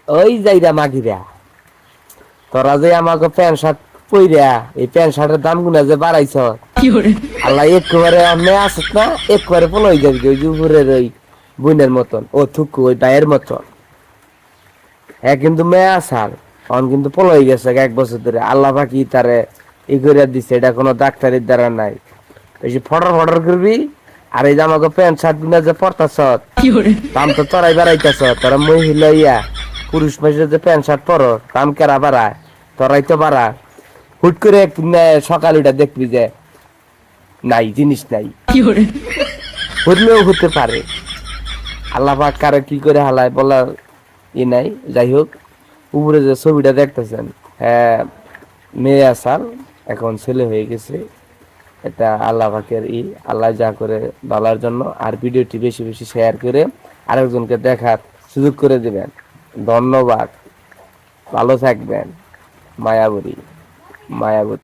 ওই যাইরা মাগিরা তোরা যে আমাকে প্যান্ট শার্ট পইরা এই প্যান্ট শার্টের দাম গুনা যে বাড়াইছ আল্লাহ একবারে মে আসত না একবারে পলই যাবি ওই যে উপরের ওই বোনের মতন ও থুকু ওই ভাইয়ের মতন হ্যাঁ কিন্তু মেয়ে আসার অন কিন্তু পলই গেছে 1 বছর ধরে আল্লাহ পাকি তারে ই করে দিছে এটা কোনো ডাক্তারের দ্বারা নাই ওই যে ফটর ফটর করবি আর এই যে আমাকে প্যান্ট শার্ট গুনা যে পরতাছ দাম তো তোরাই বাড়াইতেছ তোরা মহিলা ইয়া পুরুষ মানুষের যে প্যান্ট শার্ট পরো দাম কেরা বাড়ায় তোরাই তো বাড়া হুট করে সকাল উঠা দেখবি যে নাই জিনিস নাই হলেও হতে পারে আল্লাহ পাক কারে কি করে হালায় বলার ই নাই যাই হোক উপরে যে ছবিটা দেখতেছেন হ্যাঁ মেয়ে আসার এখন ছেলে হয়ে গেছে এটা আল্লাহ পাকের আল্লাহ যা করে বলার জন্য আর ভিডিওটি বেশি বেশি শেয়ার করে আরেকজনকে দেখার সুযোগ করে দিবেন ধন্যবাদ ভালো থাকবেন মায়াবরী মায়াবতী